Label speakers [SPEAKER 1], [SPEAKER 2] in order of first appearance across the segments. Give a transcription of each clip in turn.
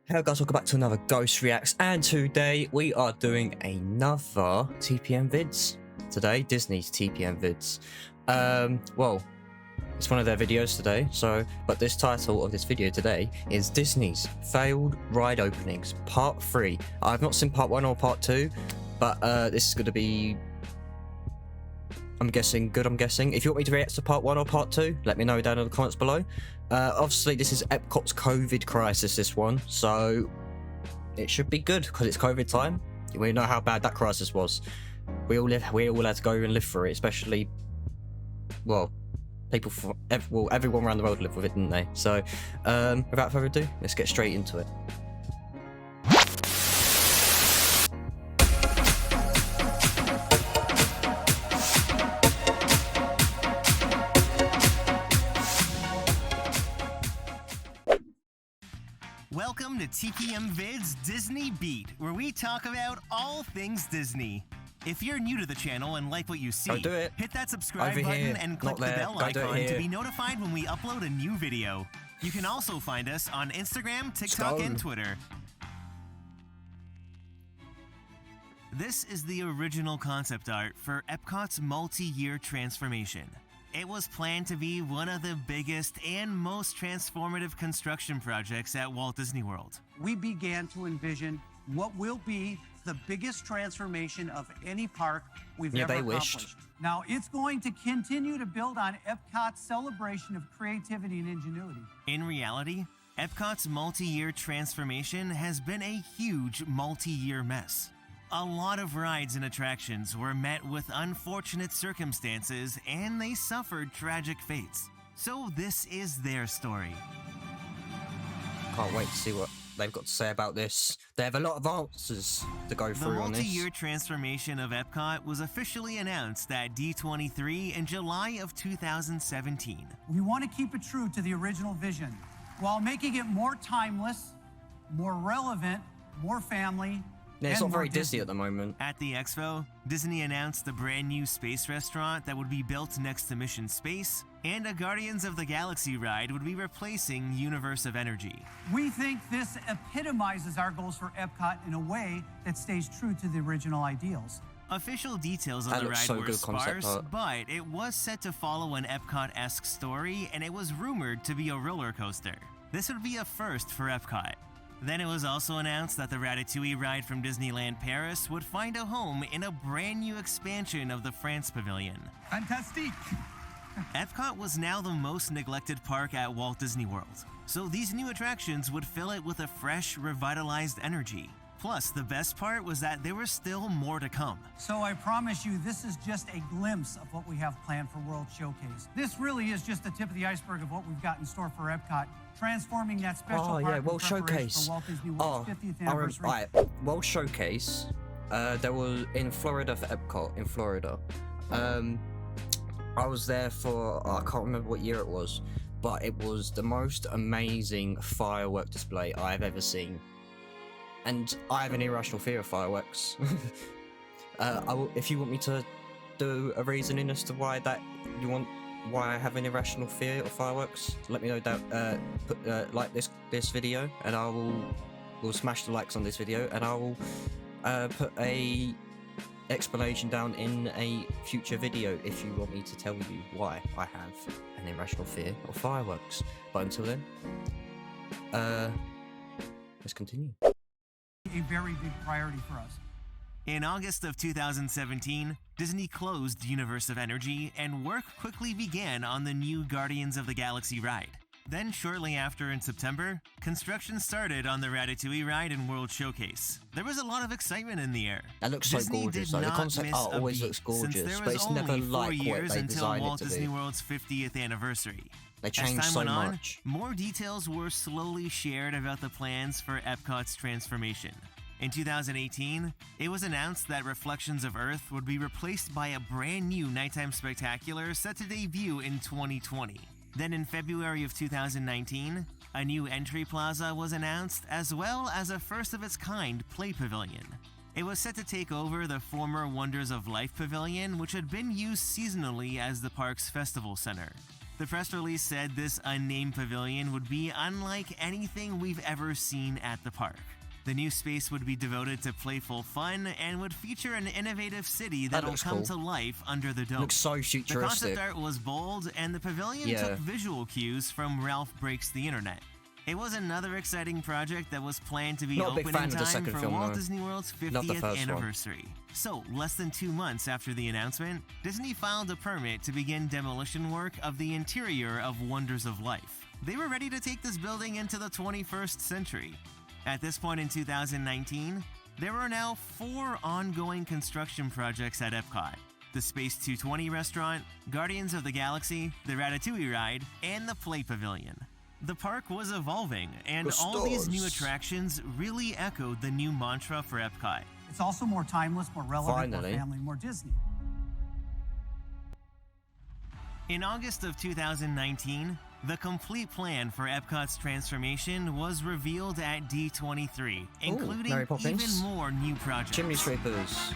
[SPEAKER 1] Hello guys, welcome back to another Ghost Reacts, and today we are doing another TPM Vids. Today, Disney's TPM Vids. Well, it's one of their videos today, but this title of this video today is Disney's Failed Ride Openings, Part 3. I've not seen Part 1 or Part 2, but this is going to be, I'm guessing. If you want me to react to Part 1 or Part 2, let me know down in the comments below. Obviously, this is Epcot's COVID crisis, this one, so it should be good because it's COVID time. We know how bad that crisis was. We all had to go and live through it, especially, well, everyone around the world lived with it, didn't they? So, without further ado, let's get straight into it.
[SPEAKER 2] Welcome to TPM Vids Disney Beat, where we talk about all things Disney. If you're new to the channel and like what you see, hit that subscribe button and click the bell icon to be notified when we upload a new video. You can also find us on Instagram, TikTok, and Twitter. This is the original concept art for Epcot's multi-year transformation. It was planned to be one of the biggest and most transformative construction projects at Walt Disney World.
[SPEAKER 3] We began to envision what will be the biggest transformation of any park we've ever accomplished. Now, it's going to continue to build on Epcot's celebration of creativity and ingenuity.
[SPEAKER 2] In reality, Epcot's multi-year transformation has been a huge multi-year mess. A lot of rides and attractions were met with unfortunate circumstances, and they suffered tragic fates. So this is their story. Can't
[SPEAKER 1] wait to see what they've got to say about this. They have a lot of answers to go through on this.
[SPEAKER 2] The multi-year transformation of Epcot was officially announced at D23 in July of 2017.
[SPEAKER 3] We want to keep it true to the original vision, while making it more timeless, more relevant, more family.
[SPEAKER 1] Yeah, it's not very Disney at the moment.
[SPEAKER 2] At the Expo, Disney announced a brand new space restaurant that would be built next to Mission Space, and a Guardians of the Galaxy ride would be replacing Universe of Energy.
[SPEAKER 3] We think this epitomizes our goals for Epcot in a way that stays true to the original ideals.
[SPEAKER 2] Official details of the ride were sparse, but it was set to follow an Epcot-esque story, and it was rumored to be a roller coaster. This would be a first for Epcot. Then it was also announced that the Ratatouille ride from Disneyland Paris would find a home in a brand new expansion of the France Pavilion.
[SPEAKER 3] Fantastique!
[SPEAKER 2] Epcot was now the most neglected park at Walt Disney World, so these new attractions would fill it with a fresh, revitalized energy. Plus, the best part was that there was still more to come.
[SPEAKER 3] So I promise you, this is just a glimpse of what we have planned for World Showcase. This really is just the tip of the iceberg of what we've got in store for Epcot, transforming that special park
[SPEAKER 1] World Showcase
[SPEAKER 3] for Walt Disney World's 50th anniversary.
[SPEAKER 1] World Showcase, there was in Florida for Epcot, in Florida. I was there for, I can't remember what year it was, but it was the most amazing firework display I've ever seen. And I have an irrational fear of fireworks. If you want me to do a reasoning as to why I have an irrational fear of fireworks, let me know down. Like this video, and I will smash the likes on this video, and I will put a explanation down in a future video if you want me to tell you why I have an irrational fear of fireworks. But until then, let's continue.
[SPEAKER 3] A very big priority for us.
[SPEAKER 2] In August of 2017, Disney closed Universe of Energy, and work quickly began on the new Guardians of the Galaxy ride. Then shortly after, in September, construction started on the Ratatouille ride in World Showcase. There was a lot of excitement in the air.
[SPEAKER 1] That looks so gorgeous. The concept art always looks gorgeous, but it's never like what they designed it to be.
[SPEAKER 2] Walt Disney World's 50th anniversary.
[SPEAKER 1] They changed so much.
[SPEAKER 2] More details were slowly shared about the plans for Epcot's transformation. In 2018, it was announced that Reflections of Earth would be replaced by a brand new nighttime spectacular set to debut in 2020. Then in February of 2019, a new entry plaza was announced, as well as a first-of-its-kind play pavilion. It was set to take over the former Wonders of Life pavilion, which had been used seasonally as the park's festival center. The press release said this unnamed pavilion would be unlike anything we've ever seen at the park. The new space would be devoted to playful fun and would feature an innovative city that'll come to life under the dome.
[SPEAKER 1] Looks so futuristic.
[SPEAKER 2] The concept art was bold, and the pavilion took visual cues from Ralph Breaks the Internet. It was another exciting project that was planned to be open in time for Walt Disney World's 50th anniversary. So, less than 2 months after the announcement, Disney filed a permit to begin demolition work of the interior of Wonders of Life. They were ready to take this building into the 21st century. At this point in 2019, there are now 4 ongoing construction projects at Epcot: the Space 220 restaurant, Guardians of the Galaxy, the Ratatouille ride, and the Play Pavilion. The park was evolving, and all these new attractions really echoed the new mantra for Epcot.
[SPEAKER 3] It's also more timeless, more relevant, more family, more Disney.
[SPEAKER 2] In August of 2019, the complete plan for Epcot's transformation was revealed at D23, including even more new projects.
[SPEAKER 1] Chimney Sweepers.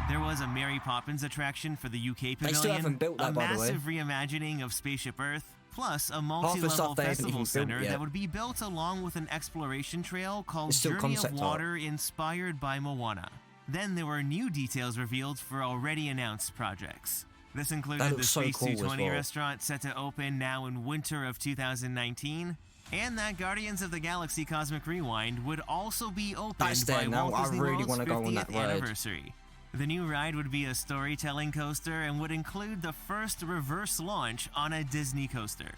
[SPEAKER 2] There was a Mary Poppins attraction for the UK Pavilion,
[SPEAKER 1] they still haven't built that,
[SPEAKER 2] a massive reimagining of Spaceship Earth, plus a multi-level festival center that would be built along with an exploration trail called Journey of Water inspired by Moana. Then there were new details revealed for already announced projects. This included the Space 220 restaurant set to open now in winter of 2019, and that Guardians of the Galaxy Cosmic Rewind would also be opened by Walt Disney World's 50th anniversary. The new ride would be a storytelling coaster and would include the first reverse launch on a Disney coaster.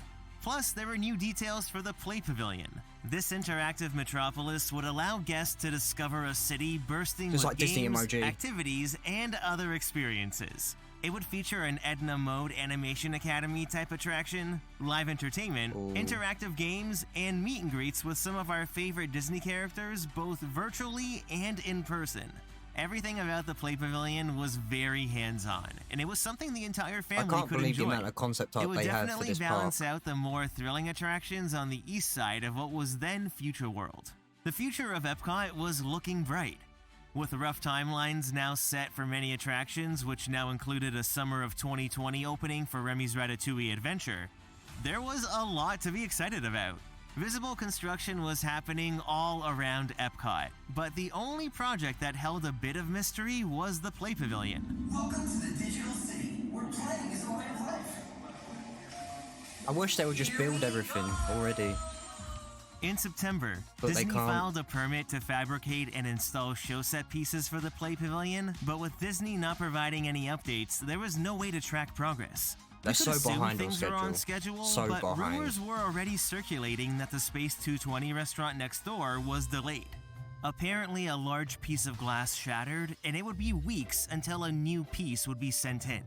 [SPEAKER 2] Plus, there were new details for the Play Pavilion. This interactive metropolis would allow guests to discover a city bursting with games, activities, and other experiences. It would feature an Edna Mode Animation Academy type attraction, live entertainment, interactive games, and meet and greets with some of our favorite Disney characters both virtually and in person. Everything about the Play Pavilion was very hands-on, and it was something the entire family could enjoy.
[SPEAKER 1] I can't believe the amount of concept art they had for this park. It would definitely balance out the more thrilling attractions on the east side of what was then Future World. The future of Epcot was looking bright. With rough timelines now set for many attractions, which now included a summer of 2020 opening for Remy's Ratatouille Adventure, there was a lot to be excited about. Visible construction was happening all around Epcot, but the only project that held a bit of mystery was the Play Pavilion.
[SPEAKER 4] Welcome to the digital city, where playing is a way of life.
[SPEAKER 1] I wish they would just build everything already.
[SPEAKER 2] In September, Disney filed a permit to fabricate and install show set pieces for the Play Pavilion, but with Disney not providing any updates, there was no way to track progress.
[SPEAKER 1] They're so behind
[SPEAKER 2] things on schedule, but rumors were already circulating that the Space 220 restaurant next door was delayed. Apparently, a large piece of glass shattered, and it would be weeks until a new piece would be sent in.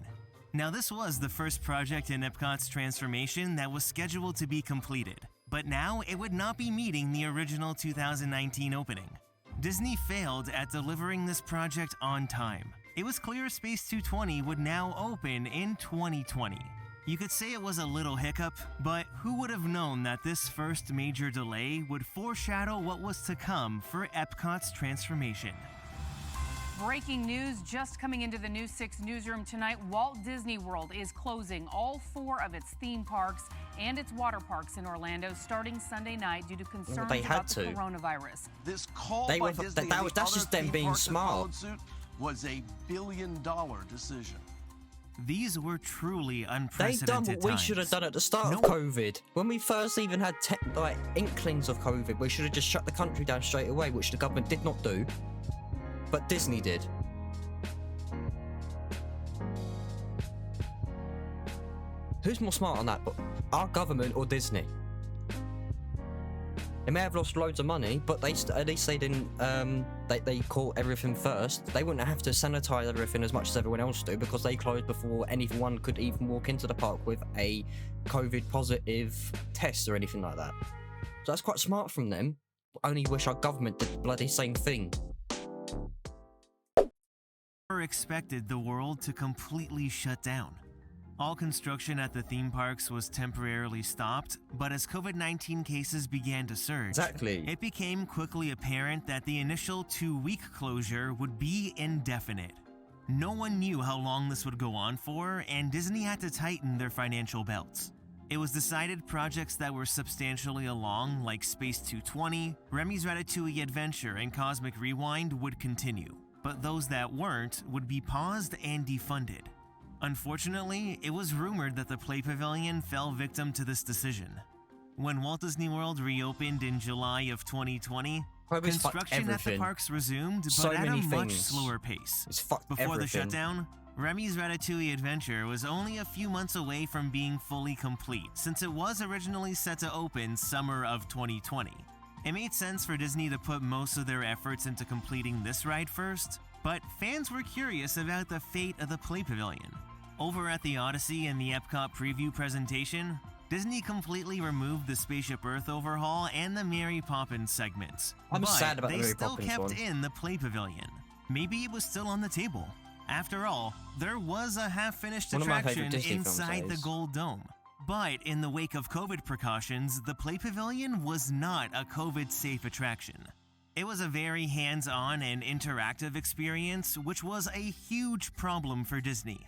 [SPEAKER 2] Now, this was the first project in Epcot's transformation that was scheduled to be completed, but now it would not be meeting the original 2019 opening. Disney failed at delivering this project on time. It was clear Space 220 would now open in 2020. You could say it was a little hiccup, but who would have known that this first major delay would foreshadow what was to come for Epcot's transformation?
[SPEAKER 5] Breaking news just coming into the News 6 newsroom tonight. Walt Disney World is closing all 4 of its theme parks and its water parks in Orlando starting Sunday night due to concerns about the coronavirus.
[SPEAKER 6] This call by Disney
[SPEAKER 1] that's just them being smart.
[SPEAKER 6] Was a billion-dollar decision.
[SPEAKER 2] These were truly unprecedented times.
[SPEAKER 1] They done what we should have done at the start of COVID. When we first even had inklings of COVID, we should have just shut the country down straight away, which the government did not do. But Disney did. Who's more smart on that? Our government or Disney? They may have lost loads of money, but at least they didn't. They caught everything first. They wouldn't have to sanitize everything as much as everyone else do because they closed before anyone could even walk into the park with a COVID positive test or anything like that. So that's quite smart from them. I only wish our government did the bloody same thing.
[SPEAKER 2] Never expected the world to completely shut down. All construction at the theme parks was temporarily stopped, but as COVID-19 cases began to surge, it became quickly apparent that the initial 2-week closure would be indefinite. No one knew how long this would go on for, and Disney had to tighten their financial belts. It was decided projects that were substantially along, like Space 220, Remy's Ratatouille Adventure, and Cosmic Rewind, would continue, but those that weren't would be paused and defunded. Unfortunately, it was rumored that the Play Pavilion fell victim to this decision. When Walt Disney World reopened in July of 2020, construction at the parks resumed, but at a much slower pace. Before the shutdown, Remy's Ratatouille Adventure was only a few months away from being fully complete, since it was originally set to open summer of 2020. It made sense for Disney to put most of their efforts into completing this ride first, but fans were curious about the fate of the Play Pavilion. Over at the Odyssey and the Epcot preview presentation, Disney completely removed the Spaceship Earth overhaul and the Mary Poppins segments.
[SPEAKER 1] I'm sad about the Mary
[SPEAKER 2] Poppins one. They still kept in the Play Pavilion. Maybe it was still on the table. After all, there was a half-finished attraction inside the Gold Dome. But in the wake of COVID precautions, the Play Pavilion was not a COVID-safe attraction. It was a very hands-on and interactive experience, which was a huge problem for Disney.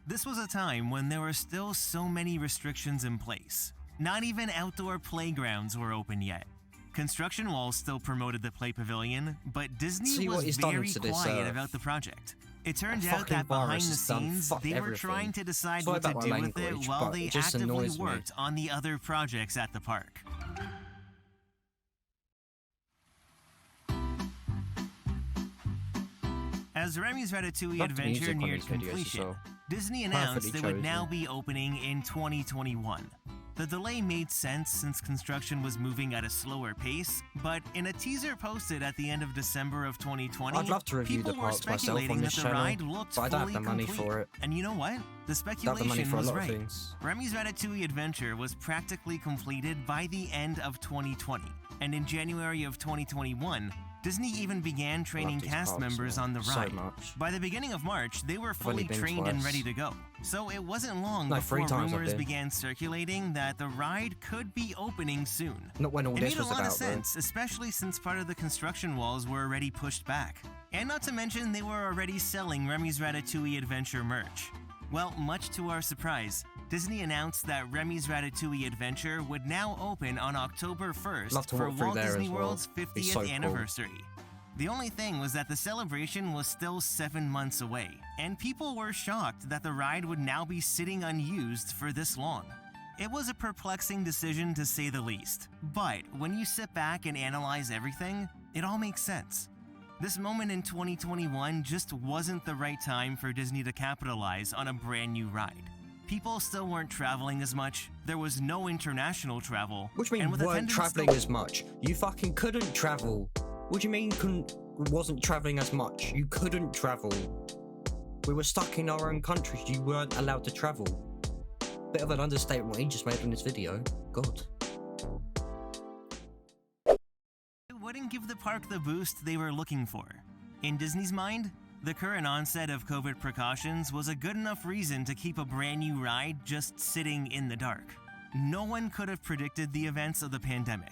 [SPEAKER 2] This was a time when there were still so many restrictions in place. Not even outdoor playgrounds were open yet. Construction walls still promoted the Play Pavilion, but Disney was very quiet about the project. It turned out that behind the scenes, they were trying to decide what to do with it while they actively worked on the other projects at the park. As Remy's Ratatouille Adventure neared completion, Disney announced it would now be opening in 2021. The delay made sense since construction was moving at a slower pace, but in a teaser posted at the end of December of 2020,
[SPEAKER 1] I'd love to review the parks myself on this channel, but I don't have the money for it.
[SPEAKER 2] And you know what? The speculation was right. Remy's Ratatouille Adventure was practically completed by the end of 2020, and in January of 2021, Disney even began training cast members on the ride. By the beginning of March, they were fully trained and ready to go. So it wasn't long before rumors began circulating that the ride could be opening soon.
[SPEAKER 1] Not when all this was about,
[SPEAKER 2] it made a lot of sense, especially since part of the construction walls were already pushed back. And not to mention, they were already selling Remy's Ratatouille Adventure merch. Well, much to our surprise, Disney announced that Remy's Ratatouille Adventure would now open on October 1st for Walt Disney World's 50th anniversary. The only thing was that the celebration was still 7 months away, and people were shocked that the ride would now be sitting unused for this long. It was a perplexing decision to say the least, but when you sit back and analyze everything, it all makes sense. This moment in 2021 just wasn't the right time for Disney to capitalize on a brand new ride. People still weren't traveling as much, there was no international travel.
[SPEAKER 1] What do you mean weren't traveling as much? You fucking couldn't travel. What do you mean wasn't traveling as much? You couldn't travel. We were stuck in our own countries, you weren't allowed to travel. Bit of an understatement what he just made in this video. God.
[SPEAKER 2] It wouldn't give the park the boost they were looking for. In Disney's mind, the current onset of COVID precautions was a good enough reason to keep a brand new ride just sitting in the dark. No one could have predicted the events of the pandemic.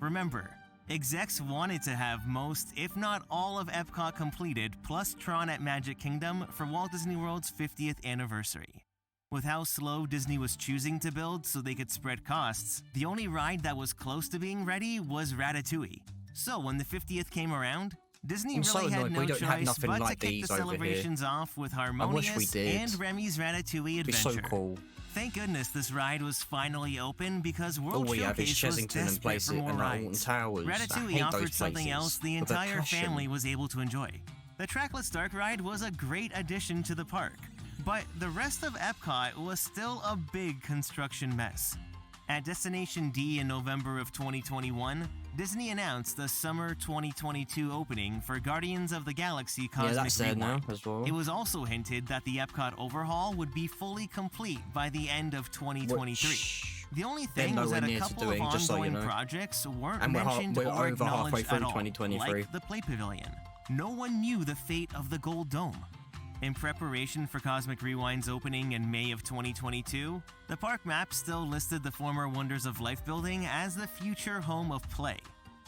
[SPEAKER 2] Remember, execs wanted to have most, if not all, of Epcot completed, plus Tron at Magic Kingdom for Walt Disney World's 50th anniversary. With how slow Disney was choosing to build so they could spread costs, the only ride that was close to being ready was Ratatouille. So when the 50th came around, Disney really had no choice but to kick the celebrations off with Harmonious and Remy's Ratatouille Adventure.
[SPEAKER 1] So cool.
[SPEAKER 2] Thank goodness this ride was finally open because World Showcase was desperate for more rides. Ratatouille offered something else the entire family was able to enjoy. The Trackless Dark ride was a great addition to the park, but the rest of Epcot was still a big construction mess. At Destination D in November of 2021, Disney announced the summer 2022 opening for Guardians of the Galaxy Cosmic Rewind.
[SPEAKER 1] Now as well.
[SPEAKER 2] It was also hinted that the Epcot overhaul would be fully complete by the end of 2023. The only thing was that a couple of ongoing projects weren't mentioned or acknowledged at all, like the Play Pavilion. No one knew the fate of the Gold Dome. In preparation for Cosmic Rewind's opening in May of 2022, the park map still listed the former Wonders of Life building as the future home of play.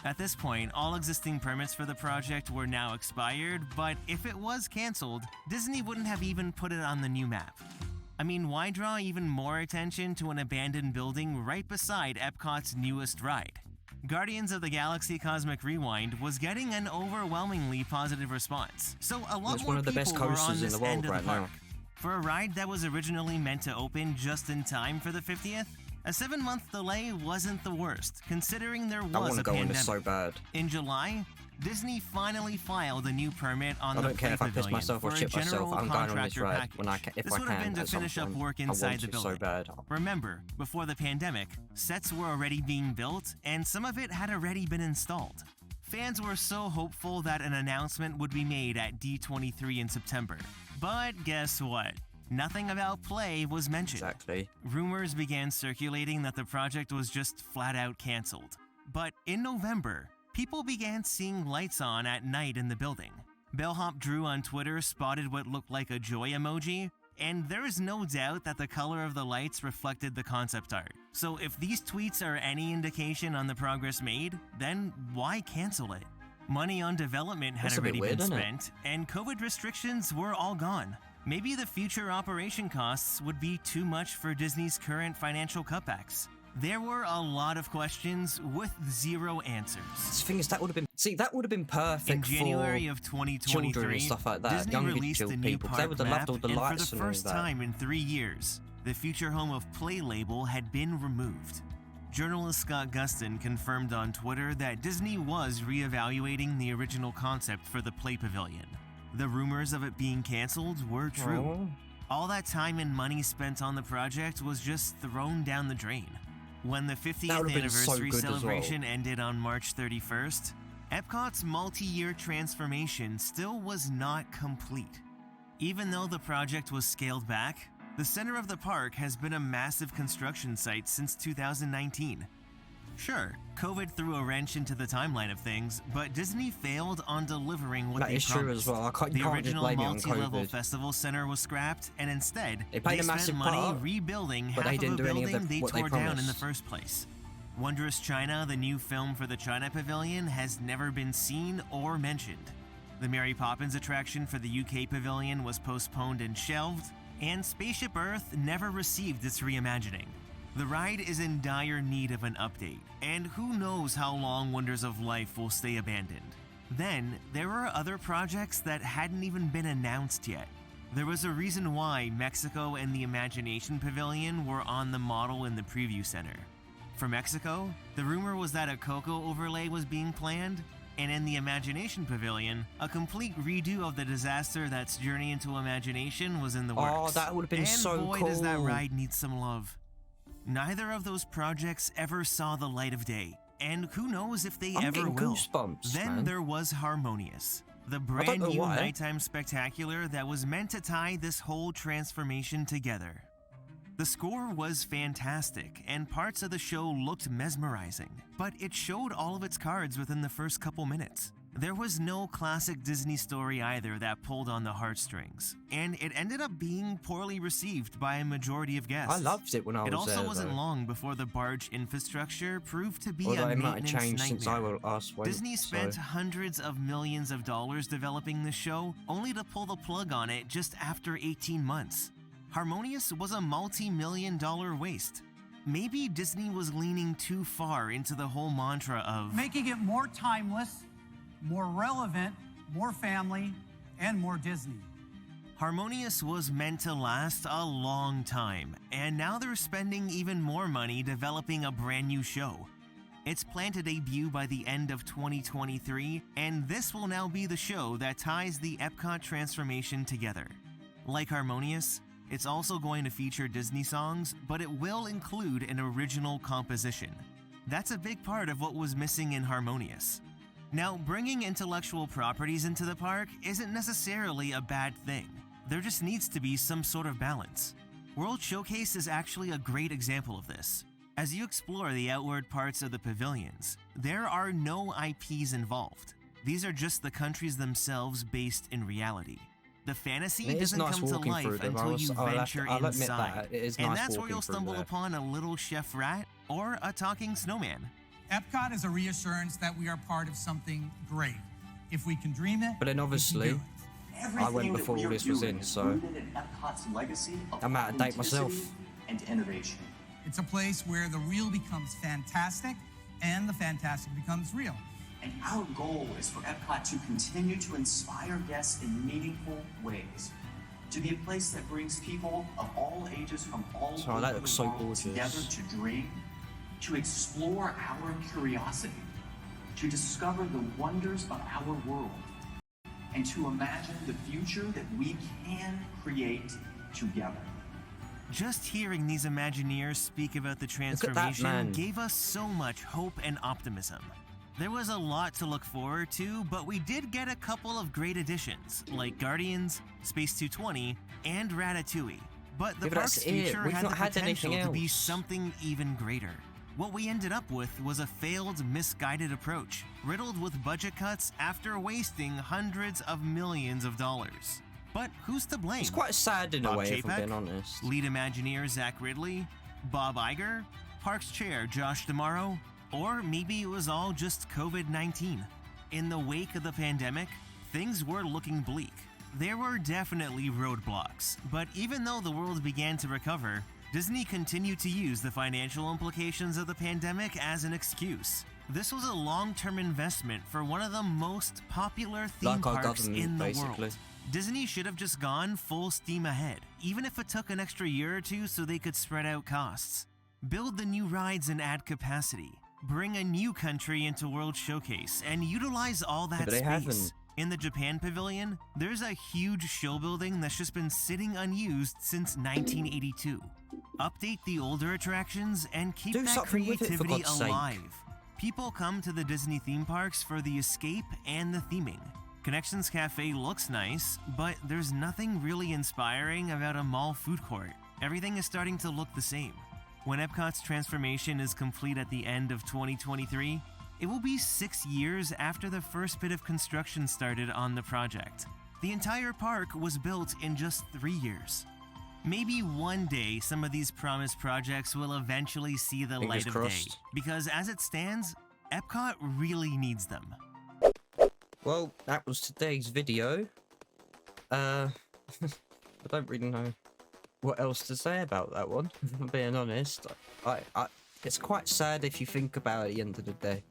[SPEAKER 2] At this point, all existing permits for the project were now expired, but if it was canceled, Disney wouldn't have even put it on the new map. I mean, why draw even more attention to an abandoned building right beside Epcot's newest ride? Guardians of the Galaxy Cosmic Rewind was getting an overwhelmingly positive response, so a lot more people were on this end of the park. For a ride that was originally meant to open just in time for the 50th, a 7-month delay wasn't the worst, considering there was a pandemic.
[SPEAKER 1] So bad.
[SPEAKER 2] In July, Disney finally filed a new permit on the
[SPEAKER 1] I don't care if I piss
[SPEAKER 2] Pavilion
[SPEAKER 1] myself or
[SPEAKER 2] for a
[SPEAKER 1] shit myself.
[SPEAKER 2] general
[SPEAKER 1] I'm going on this
[SPEAKER 2] contractor
[SPEAKER 1] ride
[SPEAKER 2] package.
[SPEAKER 1] when I can, if
[SPEAKER 2] This
[SPEAKER 1] I
[SPEAKER 2] would have
[SPEAKER 1] can.
[SPEAKER 2] been to finish up work inside the building.
[SPEAKER 1] So bad.
[SPEAKER 2] Remember, before the pandemic, sets were already being built, and some of it had already been installed. Fans were so hopeful that an announcement would be made at D23 in September. But guess what? Nothing about play was mentioned.
[SPEAKER 1] Exactly.
[SPEAKER 2] Rumors began circulating that the project was just flat out canceled. But in November, people began seeing lights on at night in the building. Bellhop Drew on Twitter spotted what looked like a joy emoji, and there is no doubt that the color of the lights reflected the concept art. So if these tweets are any indication on the progress made, then why cancel it? Money on development had already been spent, and COVID restrictions were all gone. Maybe the future operation costs would be too much for Disney's current financial cutbacks. There were a lot of questions with zero answers.
[SPEAKER 1] The thing is, that would have been perfect
[SPEAKER 2] in January of 2023,
[SPEAKER 1] children and stuff like that.
[SPEAKER 2] Disney released the new park
[SPEAKER 1] they would have
[SPEAKER 2] map,
[SPEAKER 1] loved all the
[SPEAKER 2] and
[SPEAKER 1] lights
[SPEAKER 2] for the first time in 3 years, the future home of Play label had been removed. Journalist Scott Gustin confirmed on Twitter that Disney was reevaluating the original concept for the Play Pavilion. The rumors of it being canceled were true.
[SPEAKER 1] Oh.
[SPEAKER 2] All that time and money spent on the project was just thrown down the drain. When the 50th anniversary celebration ended on March 31st, Epcot's multi-year transformation still was not complete. Even though the project was scaled back, the center of the park has been a massive construction site since 2019. Sure, COVID threw a wrench into the timeline of things, but Disney failed on delivering what they promised.
[SPEAKER 1] That is true as well.
[SPEAKER 2] The original multi-level festival center was scrapped, and instead, they spent money rebuilding half of a building they tore down in the first place. Wondrous China, the new film for the China Pavilion, has never been seen or mentioned. The Mary Poppins attraction for the UK Pavilion was postponed and shelved, and Spaceship Earth never received its reimagining. The ride is in dire need of an update, and who knows how long Wonders of Life will stay abandoned. Then, there are other projects that hadn't even been announced yet. There was a reason why Mexico and the Imagination Pavilion were on the model in the preview center. For Mexico, the rumor was that a Coco overlay was being planned, and in the Imagination Pavilion, a complete redo of the disaster that's Journey into Imagination was in the works.
[SPEAKER 1] Oh, that would have been so cool.
[SPEAKER 2] And boy, does that ride need some love. Neither of those projects ever saw the light of day, and who knows if they ever will. Then there was Harmonious, the brand new nighttime spectacular that was meant to tie this whole transformation together. The score was fantastic, and parts of the show looked mesmerizing, but it showed all of its cards within the first couple minutes. There was no classic Disney story either that pulled on the heartstrings, and it ended up being poorly received by a majority of guests.
[SPEAKER 1] I loved it when I was there.
[SPEAKER 2] It also wasn't long before the barge infrastructure proved to be a maintenance nightmare. Disney spent hundreds of millions of dollars developing the show, only to pull the plug on it just after 18 months. Harmonious was a multi-million-dollar waste. Maybe Disney was leaning too far into the whole mantra of
[SPEAKER 3] making it more timeless, more relevant, more family, and more Disney.
[SPEAKER 2] Harmonious was meant to last a long time, and now they're spending even more money developing a brand new show. It's planned to debut by the end of 2023, and this will now be the show that ties the Epcot transformation together. Like Harmonious, it's also going to feature Disney songs, but it will include an original composition. That's a big part of what was missing in Harmonious. Now, bringing intellectual properties into the park isn't necessarily a bad thing. There just needs to be some sort of balance. World Showcase is actually a great example of this. As you explore the outward parts of the pavilions, there are no IPs involved. These are just the countries themselves based in reality. The fantasy doesn't come to life until you venture inside, and that's where you'll stumble upon a little chef rat or a talking snowman.
[SPEAKER 7] Epcot is a reassurance that we are part of something great. If we can dream it,
[SPEAKER 1] but then obviously, I went before all this was in, so I'm out of date myself.
[SPEAKER 4] And innovation.
[SPEAKER 7] It's a place where the real becomes fantastic and the fantastic becomes real.
[SPEAKER 4] And our goal is for Epcot to continue to inspire guests in meaningful ways. To be a place that brings people of all ages from all over
[SPEAKER 1] that looks
[SPEAKER 4] the
[SPEAKER 1] so
[SPEAKER 4] world
[SPEAKER 1] gorgeous.
[SPEAKER 4] together to dream, to explore our curiosity, to discover the wonders of our world, and to imagine the future that we can create together.
[SPEAKER 2] Just hearing these Imagineers speak about the transformation gave us so much hope and optimism. There was a lot to look forward to, but we did get a couple of great additions, like Guardians, Space 220, and Ratatouille. But the park's future had the potential to be something even greater. What we ended up with was a failed, misguided approach, riddled with budget cuts after wasting hundreds of millions of dollars. But who's to blame?
[SPEAKER 1] It's quite sad in a way, if I'm being honest.
[SPEAKER 2] Lead Imagineer Zach Ridley, Bob Iger, Parks Chair Josh D'Amaro, or maybe it was all just COVID-19. In the wake of the pandemic, things were looking bleak. There were definitely roadblocks, but even though the world began to recover, Disney continued to use the financial implications of the pandemic as an excuse. This was a long-term investment for one of the most popular theme parks in the world. Disney should have just gone full steam ahead, even if it took an extra year or two so they could spread out costs. Build the new rides and add capacity. Bring a new country into World Showcase and utilize all that space. In the Japan Pavilion, there's a huge show building that's just been sitting unused since 1982. Update the older attractions and keep that creativity alive. People come to the Disney theme parks for the escape and the theming. Connections Cafe looks nice, but there's nothing really inspiring about a mall food court. Everything is starting to look the same. When Epcot's transformation is complete at the end of 2023, it will be 6 years after the first bit of construction started on the project. The entire park was built in just 3 years. Maybe one day some of these promised projects will eventually see the light of day, because as it stands, Epcot really needs them.
[SPEAKER 1] Well, that was today's video. I don't really know what else to say about that one, if I'm being honest. It's quite sad if you think about it at the end of the day.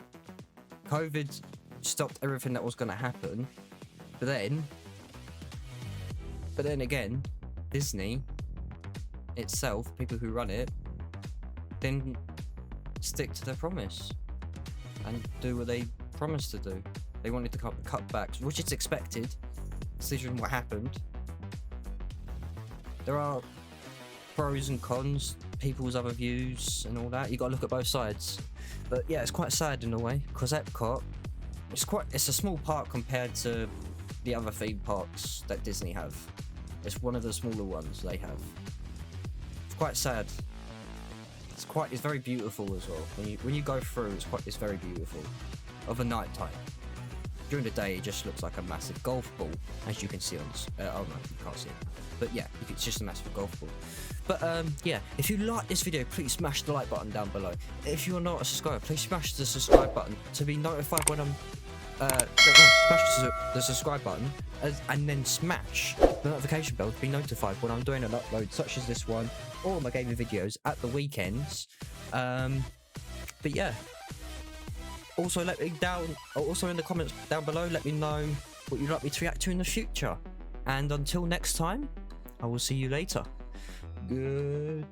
[SPEAKER 1] COVID stopped everything that was going to happen, but then again, Disney itself, people who run it, didn't stick to their promise and do what they promised to do. They wanted to cut backs, which is expected, considering what happened. There are pros and cons, people's other views and all that. You got to look at both sides. But yeah, it's quite sad in a way, because Epcot, it's a small park compared to the other theme parks that Disney have. It's one of the smaller ones they have. It's quite sad. It's very beautiful as well. When you go through, it's very beautiful. Of a night time. During the day, it just looks like a massive golf ball, as you can see on this. Oh no, you can't see it. But yeah, it's just a massive golf ball. But yeah, if you like this video, please smash the like button down below. If you're not a subscriber, please smash the subscribe button to be notified when I'm smash the subscribe button and then smash the notification bell to be notified when I'm doing an upload such as this one or my gaming videos at the weekends. But yeah. Also, let me also in the comments down below, let me know what you'd like me to react to in the future. And until next time, I will see you later. Goodbye.